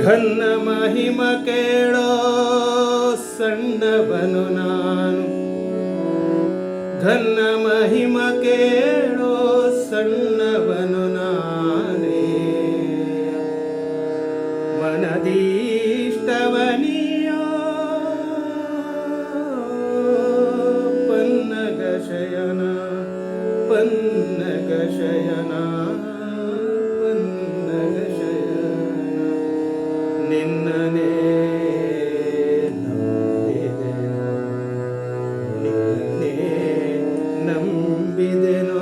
ಘನ್ನ ಮಹಿಮ ಕೇಳೋ ಸಣ್ಣವನು ನಾನು, ಘನ್ನ ಮಹಿಮ ಕೇಳೋ ಸಣ್ಣವನು ನಾನೇ. ಮನದೀಷ್ಟವನಿಯೋ ಪನ್ನಗ ಶಯನ, ಪನ್ನಗ ಶಯನ, ಪನ್ನಗ ಶಯನ. ನಿನ್ನನೇ ನಂಬಿದೆನೋ, ನಿನ್ನನೇ ನಂಬಿದೆನೋ,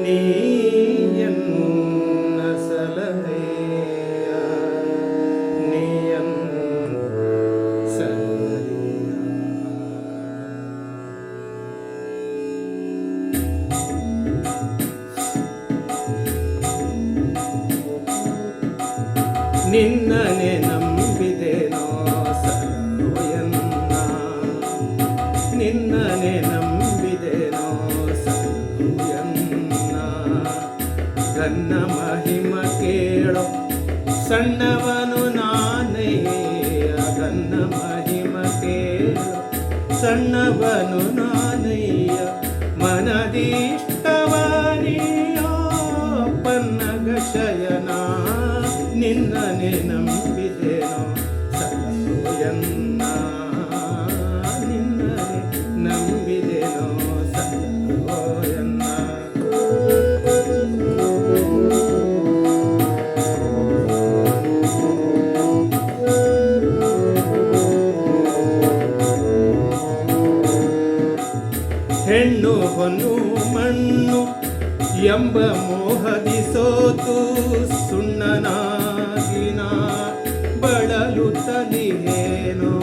ನೀಯನ್ನ ಸಲಹೆಯ, ನೀಯನ್ನ ಸಲಹೆಯ. ನಿನ್ನನೆ ನಂಬಿದೆನೋ ಸಲಹೆಯನ್ನ, ನಿನ್ನನೆ ನಂಬಿದೆನೋ ಸಲಹೆಯನ್ನ. ಘನ್ನ ಮಹಿಮ ಕೇಳೋ ಸಣ್ಣವನು ನಾನಯ್ಯ, ಘನ್ನ ಮಹಿಮ ಕೇಳೋ ಸಣ್ಣವನು ನಾನಯ್ಯ. ಮನದೀಷ್ಟವನಿಯೋ ಪನ್ನಗ ಶಯನ, ನಿನ್ನನೆ ನಂಬಿದೆನೋ ಸಲಹೆಯನ್ನ, ನಿನ್ನನೆ ನಂಬಿದೆನೋ ಸಲಹೆಯನ್ನ. ಹೆಣ್ಣು ಹೊನ್ನು ಮಣ್ಣು ಎಂಬ ಮೋಹದಿ ಸೋತು ಸುಣ್ಣನಾಗಿನ ಬಳಲುತ್ತಲಿಯೇನೋ.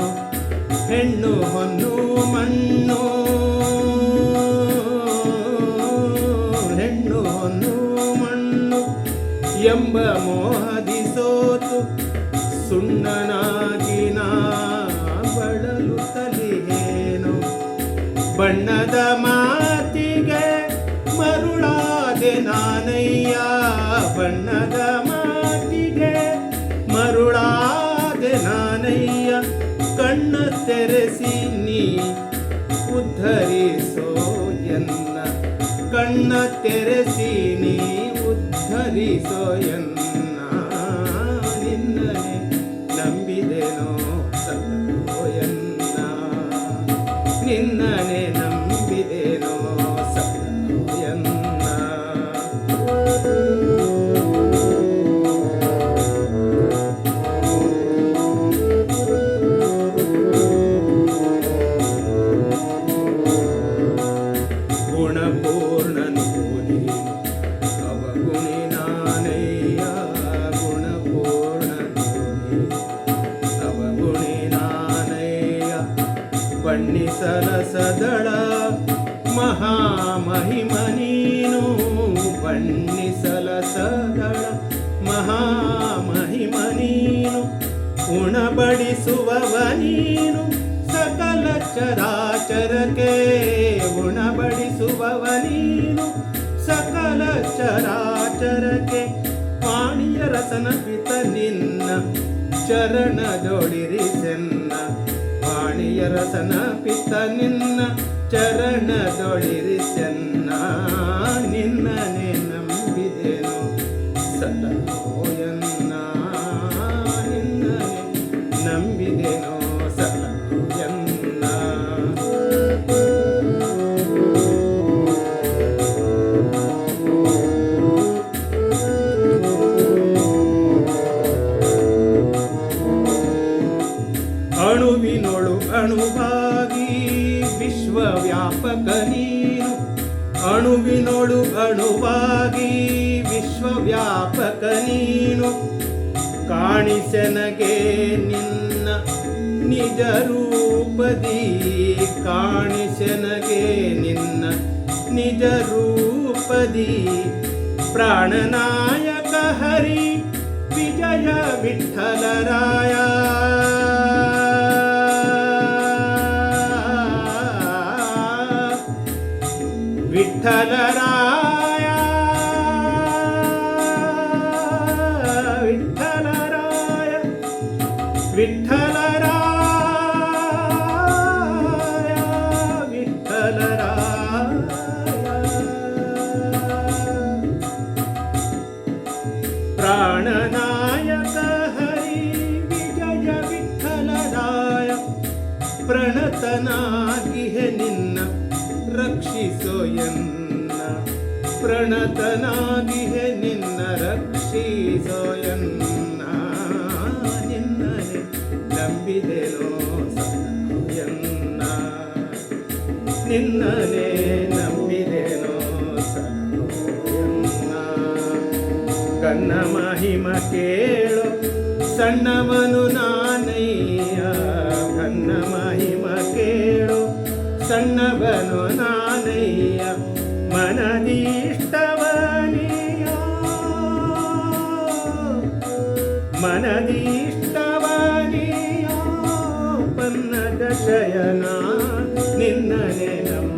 ಹೆಣ್ಣು ಹೊನ್ನು ಮಣ್ಣು, ಹೆಣ್ಣು ಹೊನ್ನು ಮಣ್ಣು ಎಂಬ ಮೋಹದಿ ಸೋತು ಸುಣ್ಣನಾಗಿನ ಬಳಲುತ್ತಲಿಯೇನೋ. ಬಣ್ಣದ ಮಾತಿಗೆ ಮರುಳಾದೆ ನಾನಯ್ಯ, ಬಣ್ಣದ ಮಾತಿಗೆ ಮರುಳಾದೆ ನಾನಯ್ಯ. ಕಣ್ಣ ತೆರೆಸಿ ನೀ ಉದ್ಧರಿಸೋ ಎನ್ನ, ಕಣ್ಣ ತೆರೆಸಿ ನೀ ಉದ್ಧರಿಸೋ ಎನ್ನ. ನಿನ್ನನೆ ನಂಬಿದೆನೋ ಸಲಹೆಯನ್ನ, ನಿನ್ನನೆ ನಂಬಿದೆನೋ ಸಲಹೆಯನ್ನ. ಗುಣಪೂರ್ಣನು ನೀನು ಅವಗುಣಿ ನಾನಯ್ಯ, ಗುಣಪೂರ್ಣನು ನೀನು ಅವಗುಣಿ ನಾನಯ್ಯ. ಬಣ್ಣಿಸಲ ಸದಳ ಮಹಾಮಹಿಮ ನೀನು, ಬಣ್ಣಿಸಲ ಸದಳ ಮಹಾಮಹಿಮ ನೀನು. ಉಣಬಡಿಸುವವ ನೀನು ಸಕಲ ಚರಾಚರಕ್ಕೆ, ಉಣಬಡಿಸುವವ ನೀನು ಸಕಲ ಚರಾಚರಕ್ಕೆ. ವಾಣಿಯ ರಸನ ಪಿತ ನಿನ್ನ ಚರಣದೊಳಿರಿಸೆನ್ನ, ವಾಣಿಯ ರಸನ ಪಿತ ನಿನ್ನ ಚರಣದೊಳಿರಿಸೆನ್ನ. ನಿನ್ನನೆ ನಂಬಿದೆನೋ ಸಲಹೆಯನ್ನ, ನಿನ್ನನೆ ನಂಬಿದೆನೋ ಸಲಹೆಯನ್ನ. ಅಣುವಿನೊಳು ಅಣುವಾಗಿ ವಿಶ್ವವ್ಯಾಪಕ ನೀನು, ಅಣುವಿನೊಳು ಅಣುವಾಗಿ ವಿಶ್ವವ್ಯಾಪಕ ನೀನು. ಕಾಣಿಸೆನಗೆ ನಿನ್ನ ನಿಜ ರೂಪದಿ, ಕಾಣಿಸೆನಗೆ ನಿನ್ನ ನಿಜ ರೂಪದಿ. ಪ್ರಾಣನಾಯಕ ಹರಿ ವಿಜಯ ವಿಠಲರಾಯ, ವಿಠಲರಾಯ, ವಿಠಲರಾಯ. ವಿಠ್ಠಲರಾಯ ವಿಠ್ಠಲರಾಯ ಪ್ರಾಣನಾಯಕ ಹರಿ ವಿಜಯ ವಿಠ್ಠಲರಾಯ ಪ್ರಣತನಾಗಿಹೆ ನಿನ್ನ ರಕ್ಷಿಸೋ ಎನ್ನ ಪ್ರಣತನಾಗಿಹೆ ನಿನ್ನ ರಕ್ಷಿಸೋ ಎನ್ನ ನಿನ್ನನೆ ನಂಬಿದೆನೋ ಎನ್ನ ನಿನ್ನನೆ ನಂಬಿದೆನೋ ಎನ್ನ ಕನ್ನ ಮಹಿಮ ಕೇಳೋ ಸಣ್ಣವನು ನಾನಯ್ಯ ಕನ್ನ ಮಹಿಮ ಕೇಳೋ ಸಣ್ಣವನು ನಾನಯ್ಯ ಮನದೀಷ್ಟವನಿಯ ಮನದೀಷ್ಟವನಿಯ ಪನ್ನಗ ಶಯನ ನಿನ್ನನೆ ನಮ್ಮ